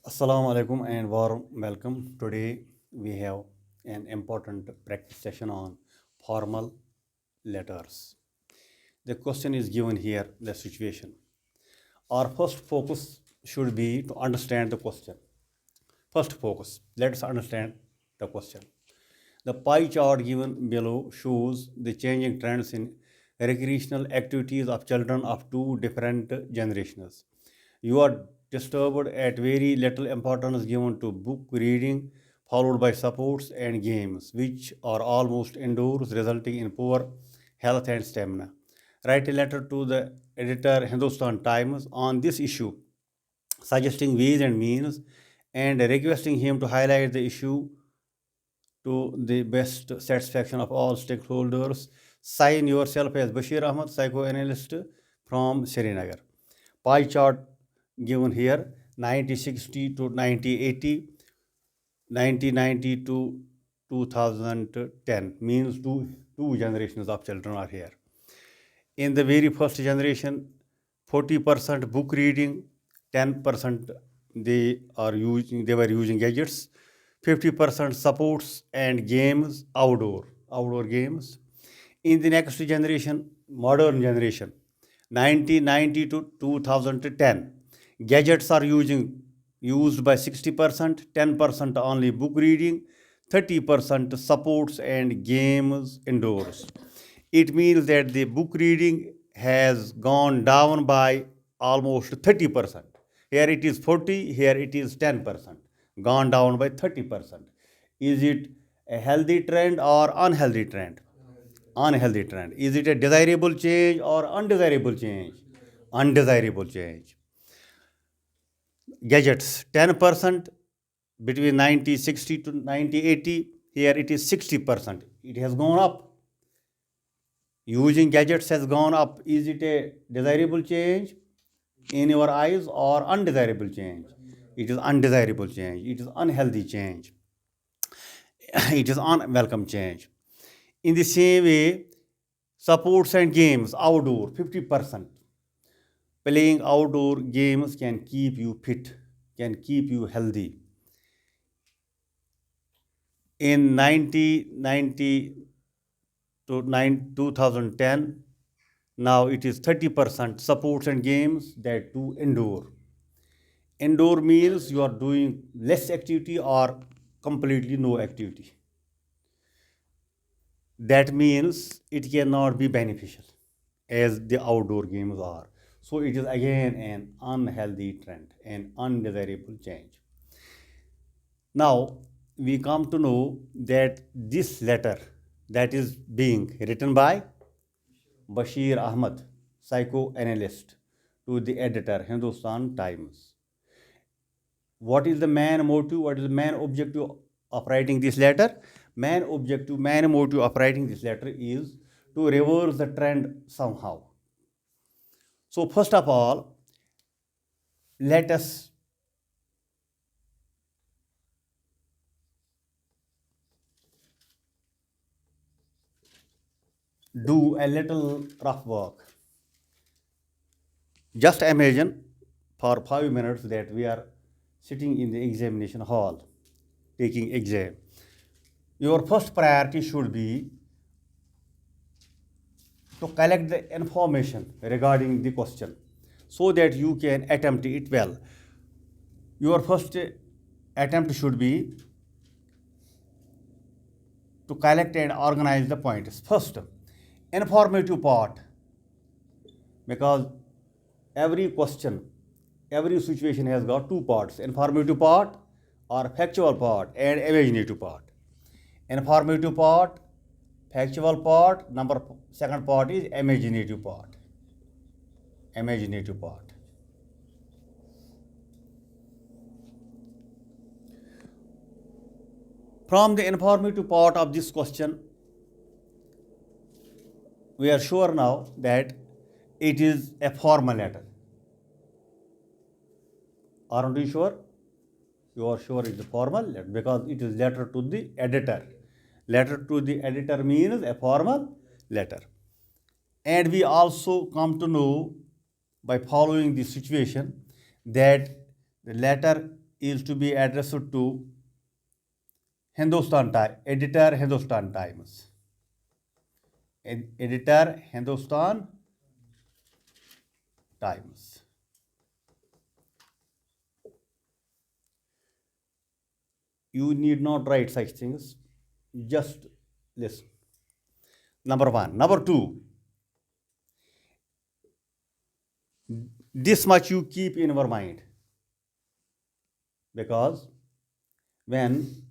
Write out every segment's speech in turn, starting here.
Assalamu alaikum and warm welcome. Today we have an important practice session on formal letters. The question is given here, the situation. Our first focus should be to understand the question. First focus, let's understand the question. The pie chart given below shows the changing trends in recreational activities of children of two different generations. You are disturbed at very little importance given to book reading, followed by sports and games, which are almost indoors, resulting in poor health and stamina. Write a letter to the editor Hindustan Times on this issue, suggesting ways and means and requesting him to highlight the issue to the best satisfaction of all stakeholders. Sign yourself as Bashir Ahmad, psychoanalyst from Srinagar. Pie chart given here 1960 to 1980, 1990 to 2010 means two generations of children are here. In the very first generation, 40% book reading, 10% they were using gadgets, 50% supports and games outdoor games. In the next generation, modern generation, 1990 to 2010, gadgets are used by 60%, 10% only book reading, 30% supports and games indoors. It means that the book reading has gone down by almost 30%. Here it is 40, here it is 10%, gone down by 30%. Is it a healthy trend or unhealthy trend? Unhealthy trend. Is it a desirable change or undesirable change? Undesirable change. Gadgets 10% between 1960 to 1980. Here it is 60%. It has gone up. Using gadgets has gone up. Is it a desirable change in your eyes or undesirable change? It is undesirable change. It is unhealthy change. It is unwelcome change. In the same way, sports and games outdoor 50%. Playing outdoor games can keep you fit, can keep you healthy. In 1990 to 2010, now it is 30% sports and games that do indoor. Indoor means you are doing less activity or completely no activity. That means it cannot be beneficial as the outdoor games are. So it is again an unhealthy trend, an undesirable change. Now we come to know that this letter that is being written by Bashir Ahmad, psychoanalyst, to the editor Hindustan Times. What is the main motive? What is the main objective of writing this letter? Main objective, main motive of writing this letter is to reverse the trend somehow. So first of all, let us do a little rough work. Just imagine for 5 minutes that we are sitting in the examination hall taking exam. Your first priority should be to collect the information regarding the question so that you can attempt it well. Your first attempt should be to collect and organize the points. First, informative part, because every question, every situation has got two parts, informative part or factual part and imaginative part. Informative part, factual part, second part is imaginative part. Imaginative part. From the informative part of this question, we are sure now that it is a formal letter. Aren't you sure? You are sure it is a formal letter because it is letter to the editor. Letter to the editor means a formal letter. And we also come to know by following the situation that the letter is to be addressed to Hindustan Times, editor Hindustan Times. Editor Hindustan Times. You need not write such things, just listen. Number one. Number two, this much you keep in our mind, because when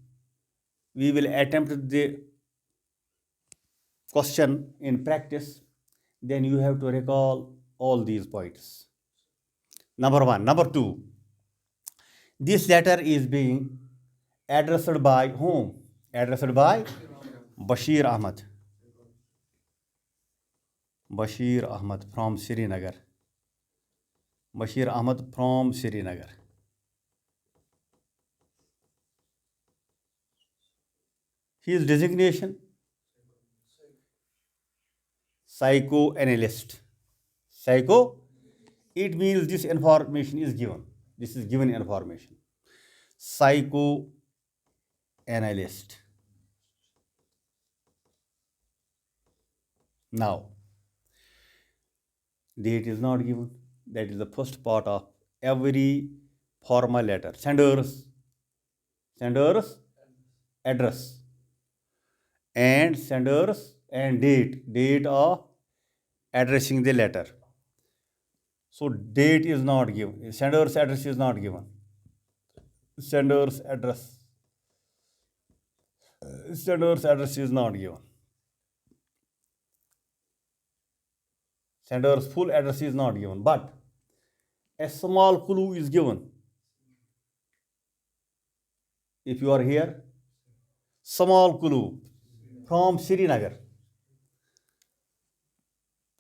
we will attempt the question in practice, then you have to recall all these points. Number one. Number two, this letter is being addressed by whom? Addressed by Bashir Ahmad. Bashir Ahmad from Srinagar. Bashir Ahmad from Srinagar. His designation? Psychoanalyst. Psycho, it means this information is given. This is given information. Psychoanalyst. Now, date is not given. That is the first part of every formal letter. Sender's address, and sender's and date of addressing the letter. So date is not given. Sender's address is not given. Sender's address is not given. Sender's full address is not given, but a small clue is given. If you are here, small clue from Srinagar.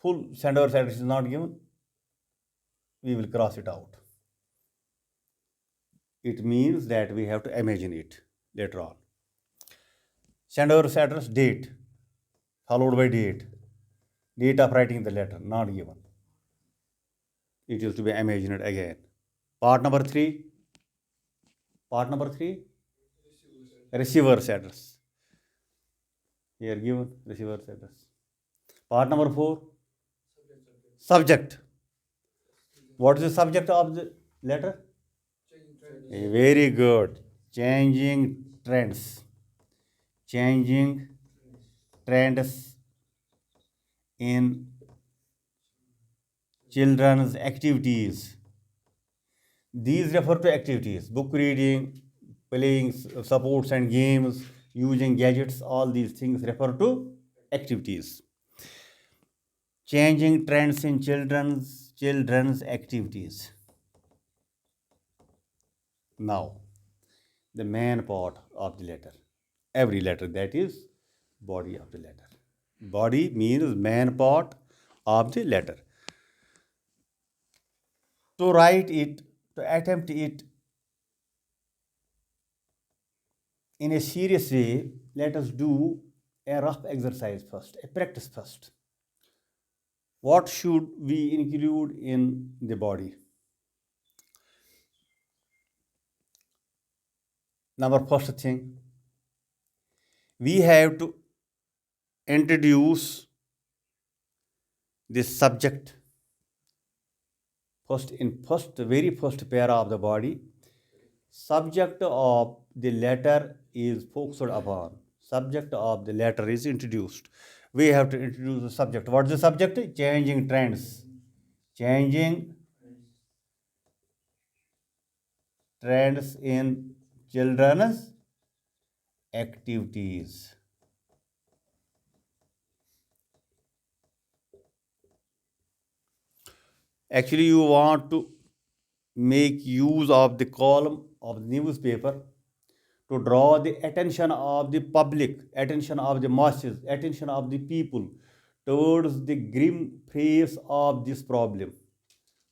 Full sender's address is not given. We will cross it out. It means that we have to imagine it later on. Sender's address, date, followed by date. Date of writing the letter, not given. It is to be imagined again. Part number three, receiver's address. Here given, receiver's address. Part number four, subject. What is the subject of the letter? Very good. Changing trends. Changing trends in children's activities. These refer to activities: book reading, playing sports and games, using gadgets. All these things refer to activities. Changing trends in children's activities. Now, the main part of the letter. Every letter, that is body of the letter. Body means main part of the letter. To write it, to attempt it in a serious way, let us do a rough exercise first, a practice first. What should we include in the body? Number first thing, we have to introduce the subject first. In very first para of the body, subject of the letter is focused upon. Subject of the letter is introduced. We have to introduce the subject. What is the subject? Changing trends. Changing trends in children's activities. Actually, you want to make use of the column of the newspaper to draw the attention of the public, attention of the masses, attention of the people towards the grim face of this problem.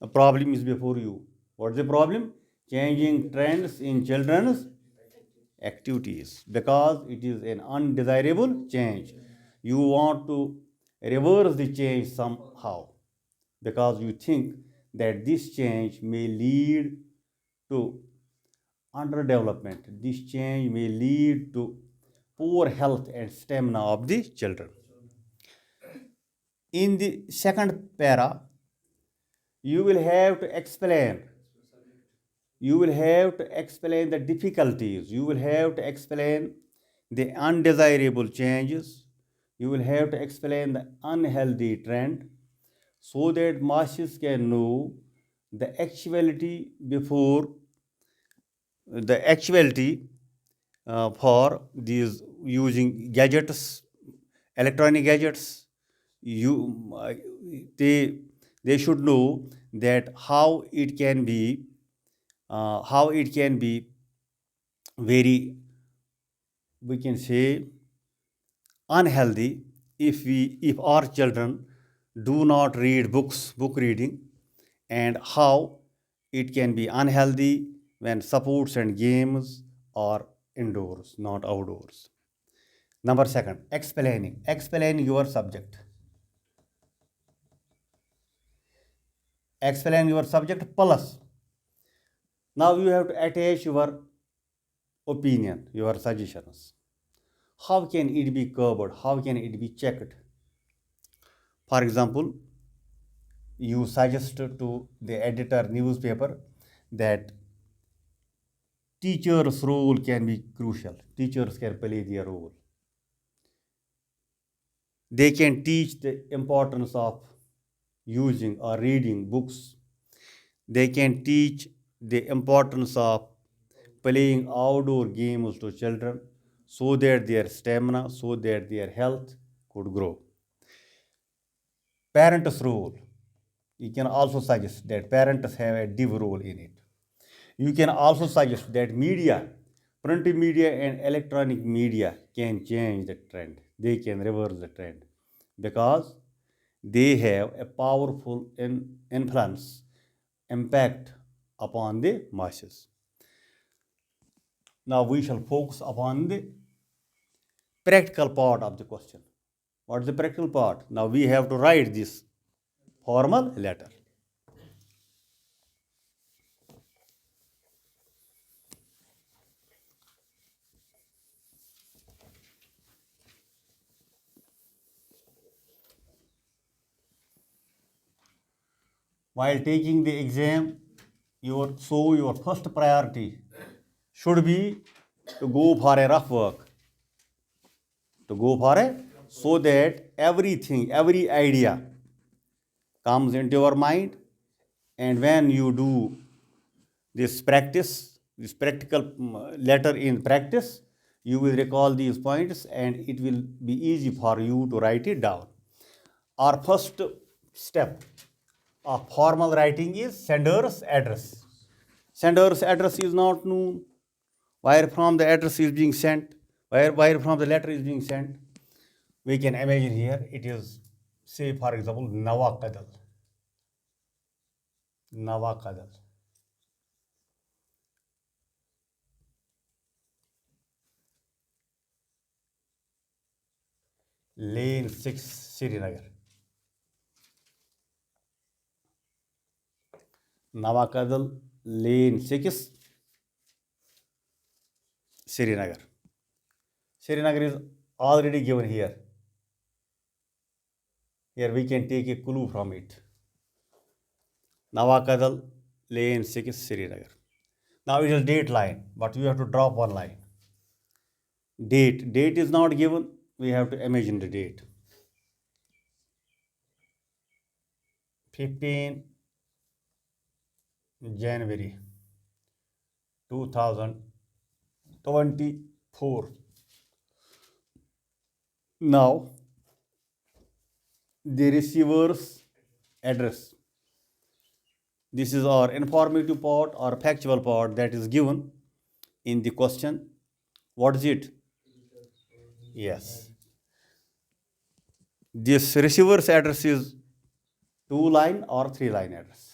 The problem is before you. What's the problem? Changing trends in children's activities, because it is an undesirable change. You want to reverse the change somehow, because you think that this change may lead to underdevelopment. This change may lead to poor health and stamina of the children. In the second para, you will have to explain. You will have to explain the difficulties. You will have to explain the undesirable changes. You will have to explain the unhealthy trend so that masses can know the actuality before the actuality for these using gadgets, electronic gadgets. You they they should know that how it can be very, we can say, unhealthy if our children do not read books, book reading, and how it can be unhealthy when sports and games are indoors, not outdoors. Number second, explain your subject. Explain your subject plus now you have to attach your opinion, your suggestions. How can it be covered? How can it be checked? For example, you suggest to the editor newspaper that teachers' role can be crucial. Teachers can play their role. They can teach the importance of using or reading books. They can teach the importance of playing outdoor games to children so that their stamina, so that their health could grow. Parents' role. You can also suggest that parents have a div role in it. You can also suggest that media, print media and electronic media can change the trend. They can reverse the trend because they have a powerful influence, impact upon the masses. Now we shall focus upon the practical part of the question. What is the practical part? Now we have to write this formal letter. While taking the exam, your first priority should be to go for a rough work, to go for a so that everything, every idea comes into your mind, and when you do this practice, this practical letter in practice, you will recall these points and it will be easy for you to write it down. Our first step of formal writing is sender's address. Sender's address is not known. Where from the address is being sent, where from the letter is being sent. We can imagine here it is, say for example, Nawakadal. Nawakadal. Lane 6, Srinagar. Nawakadal, Lane 6, Srinagar. Srinagar is already given here. Here we can take a clue from it. Nawakadal, Lane 6, Srinagar. Now it is date line, but we have to drop one line. Date is not given. We have to imagine the date. 15 January 2024. Now, the receiver's address. This is our informative part or factual part that is given in the question. What is it? Yes. This receiver's address is 2-line or 3-line address.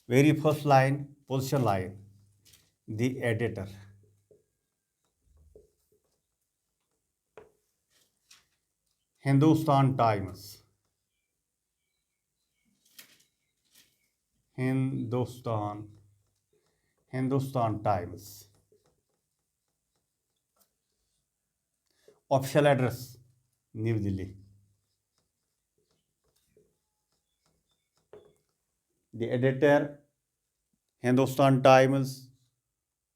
Very first line, position line, the editor. Hindustan Times. Hindustan Hindustan Times. Official address, New Delhi. The editor, Hindustan Times,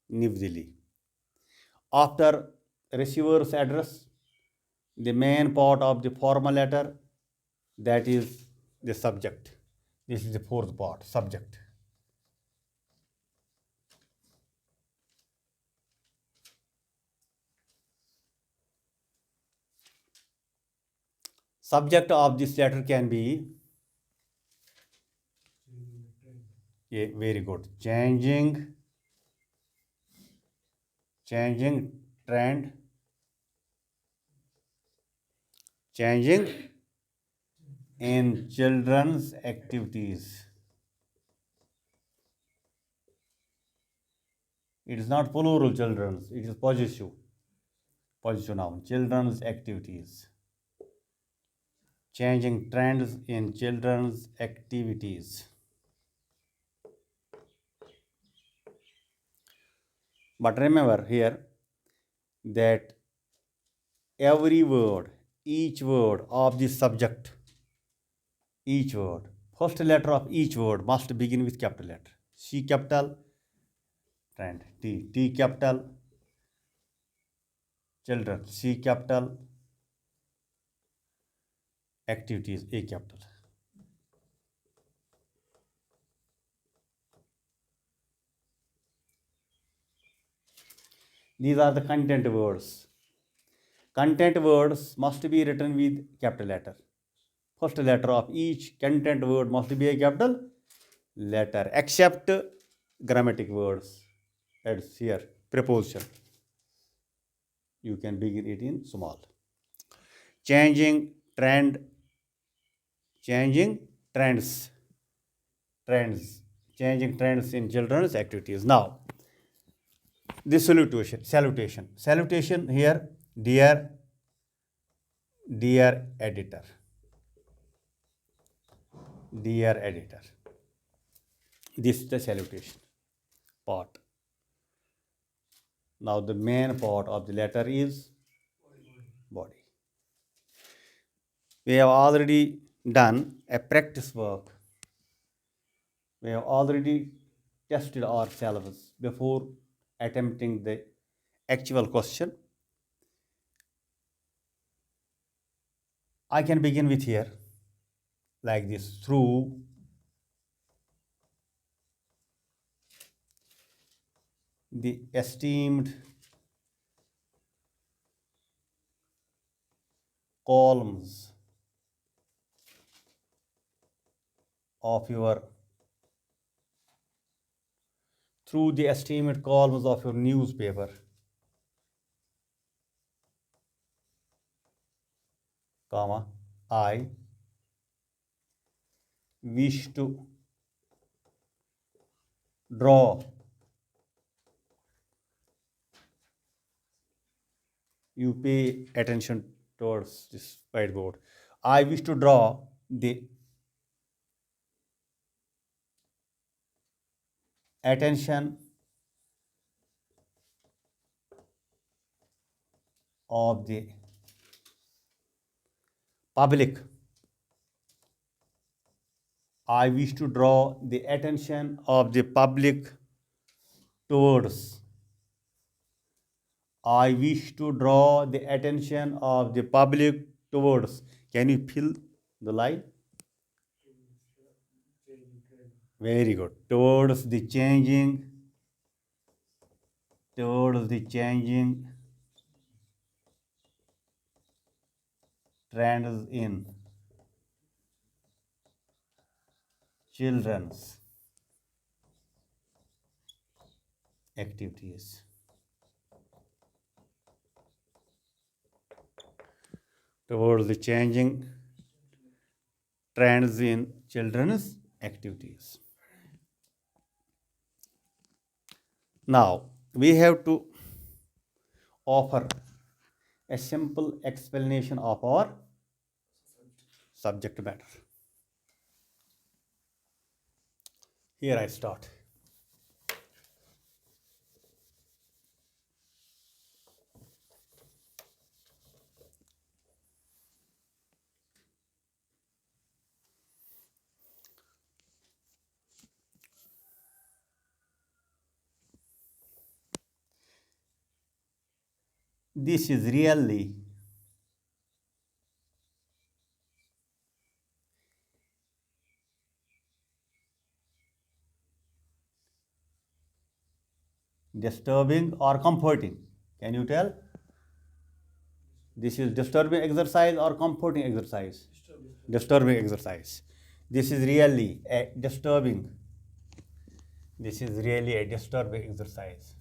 New Delhi. After receiver's address, the main part of the formal letter, that is the subject. This is the fourth part, subject. Subject of this letter can be, yeah, very good, changing trend, changing in children's activities. It is not plural children's, it is possessive noun, children's activities. Changing trends in children's activities. But remember here that every word, each word of the subject, each word, first letter of each word must begin with capital letter. C capital, trend, T capital, children, C capital, activities, A capital. These are the content words. Content words must be written with capital letter. First letter of each content word must be a capital letter, except grammatic words. That's here, preposition. You can begin it in small. Changing trend, changing trends, changing trends in children's activities. Now, this salutation here, dear editor, dear editor. This is the salutation part. Now, the main part of the letter is body. We have already done a practice work. We have already tested ourselves before attempting the actual question. I can begin with here, like this, through the esteemed columns of your, through the esteemed columns of your newspaper, comma, I wish to draw, you pay attention towards this whiteboard. I wish to draw the attention of the public. I wish to draw the attention of the public towards. I wish to draw the attention of the public towards. Can you fill the line? Very good. Towards the changing trends in children's activities. Towards the changing trends in children's activities. Now, we have to offer a simple explanation of our subject matter. Here I start. this is really disturbing or comforting? Can you tell? This is disturbing exercise or comforting exercise? Disturbing exercise. This is really a disturbing. This is really a disturbing exercise.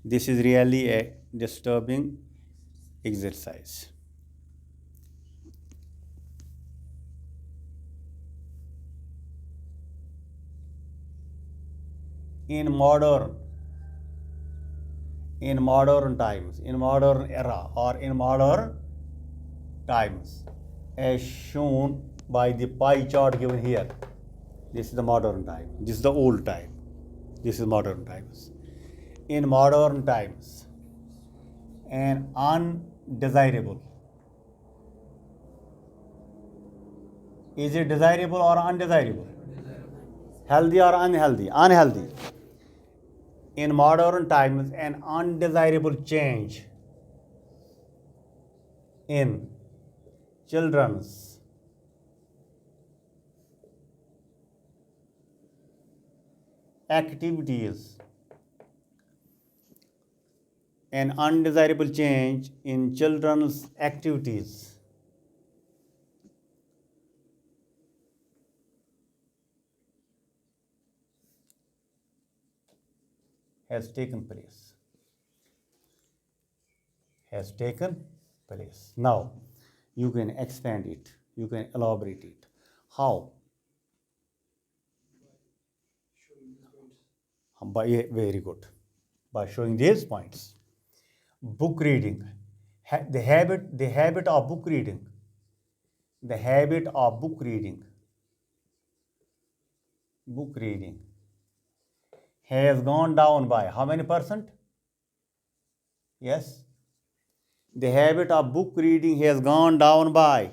This is really a disturbing exercise. In modern times, in modern era, or in modern times, as shown by the pie chart given here. This is the modern time. This is the old time. This is modern times. In modern times, an undesirable. Is it desirable or undesirable? Healthy or unhealthy? Unhealthy. In modern times, an undesirable change in children's activities, an undesirable change in children's activities has taken place. Has taken place. Now, you can expand it, you can elaborate it. How? Very good. By showing these points. Book reading. The habit of book reading. The habit of book reading. Book reading has gone down by how many percent? Yes. The habit of book reading has gone down by,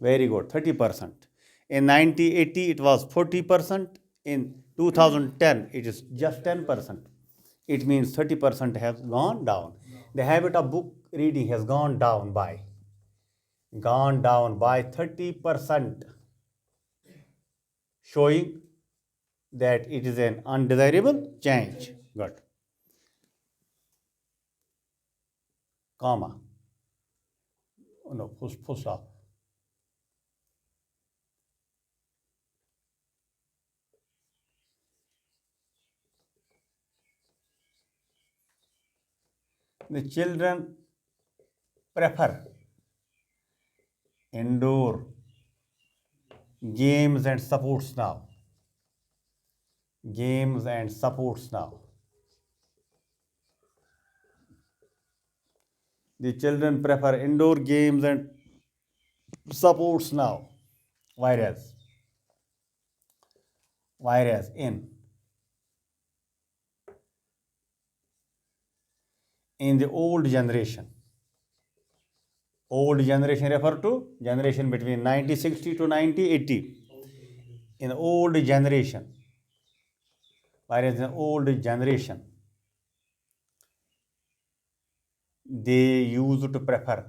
very good, 30%. In 1980, it was 40%. In 2010, it is just 10%. It means 30% has gone down. The habit of book reading has gone down by 30%, showing that it is an undesirable change. Good. Comma. Oh, no, full stop. The children prefer indoor games and sports now. Games and sports now. The children prefer indoor games and sports now. Whereas in the old generation refer to generation between 1960 to 1980. In old generation, whereas in old generation, they used to prefer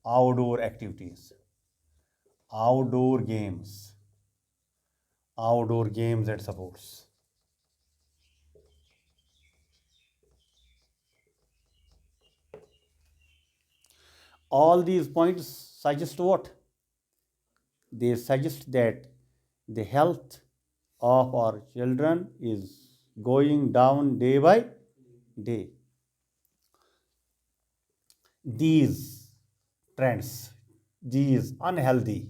outdoor activities, outdoor games and sports. All these points suggest what? They suggest that the health of our children is going down day by day. These trends, these unhealthy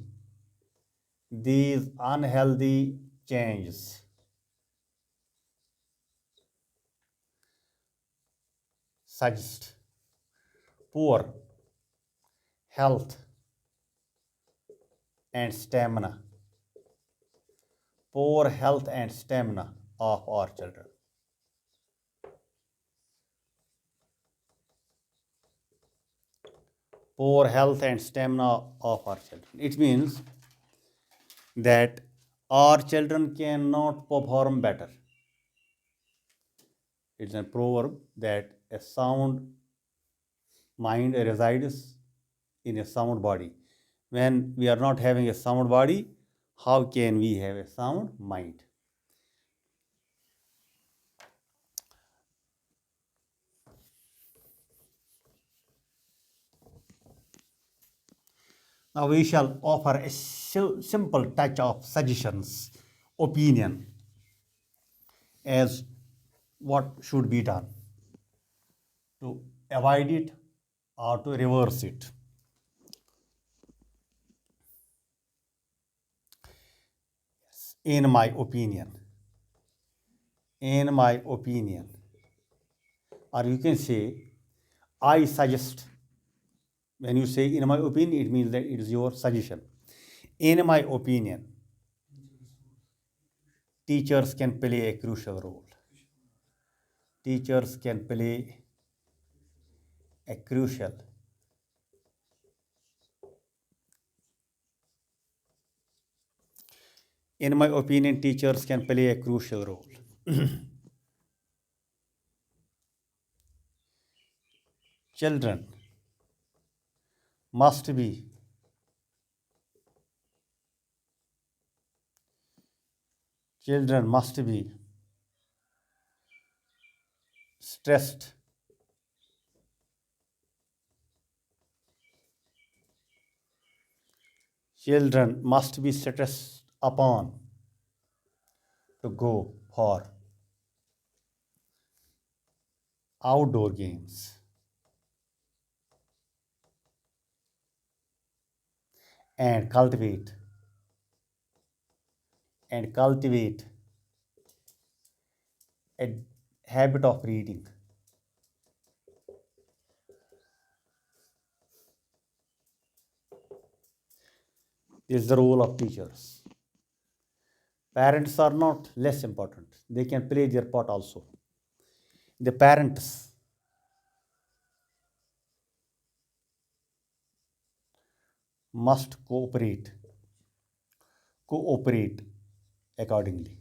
changes suggest poor health and stamina of our children. Poor health and stamina of our children. It means that our children cannot perform better. It's a proverb that a sound mind resides in a sound body. When we are not having a sound body, how can we have a sound mind? Now we shall offer a simple touch of suggestions, opinion as what should be done to avoid it or to reverse it. In my opinion, in my opinion, or you can say, I suggest. When you say in my opinion, it means that it is your suggestion. In my opinion, teachers can play a crucial role. Teachers can play a crucial. In my opinion, teachers can play a crucial role. Children must be children must be stressed. Children must be stressed upon to go for outdoor games and cultivate a habit of reading. This is the role of teachers. Parents are not less important. They can play their part also. The parents must cooperate accordingly.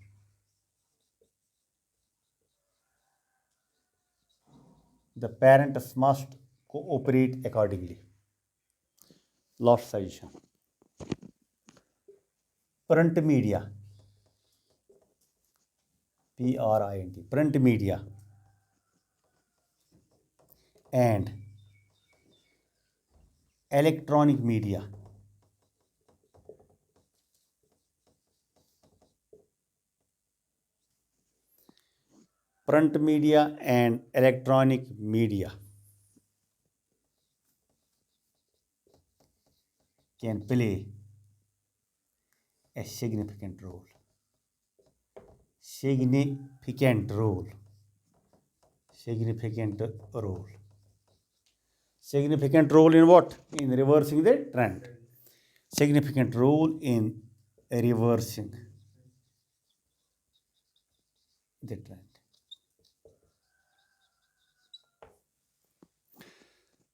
The parents must cooperate accordingly. Last suggestion. Print media, print media and electronic media print media and electronic media can play a significant role. Significant role. Significant role. Significant role in what? In reversing the trend. Significant role in reversing the trend.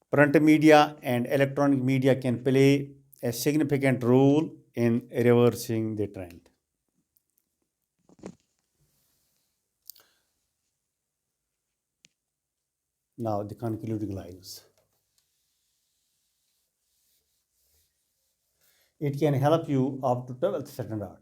Print media and electronic media can play a significant role in reversing the trend. Now, the concluding lines. It can help you up to 12th standard.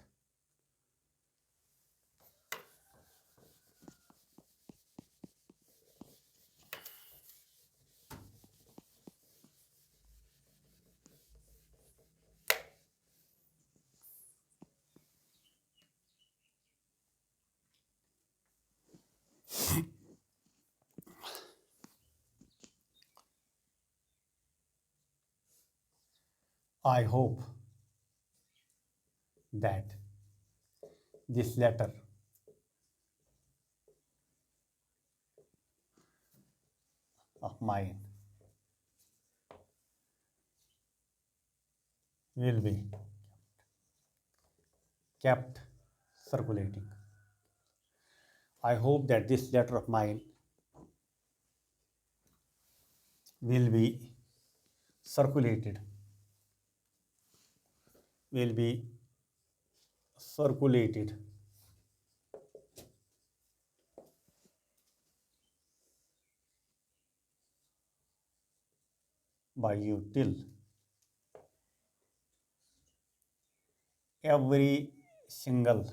I hope that this letter of mine will be kept circulating. I hope that this letter of mine will be circulated, will be circulated by you till every single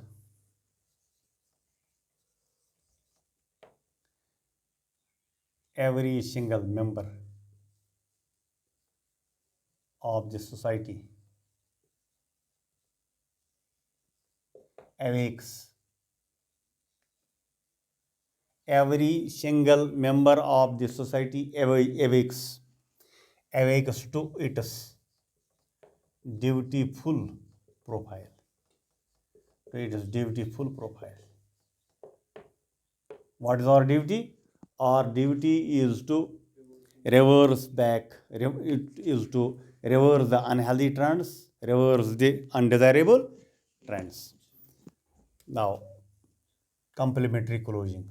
member of the society awakes. Every single member of the society awakes to its dutiful profile. To its dutiful profile. What is our duty? Our duty is to it is to reverse the unhealthy trends, reverse the undesirable trends. Now, complementary closing.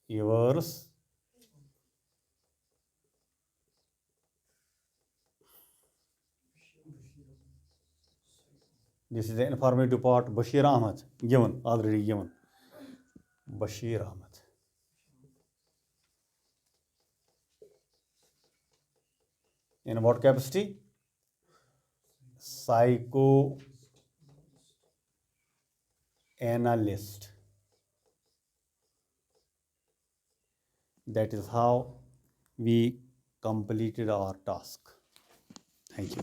Yours. This is the informative part. Bashir Ahmed, given, already given. Bashir Ahmed. In what capacity? Psychoanalyst. That is how we completed our task. Thank you.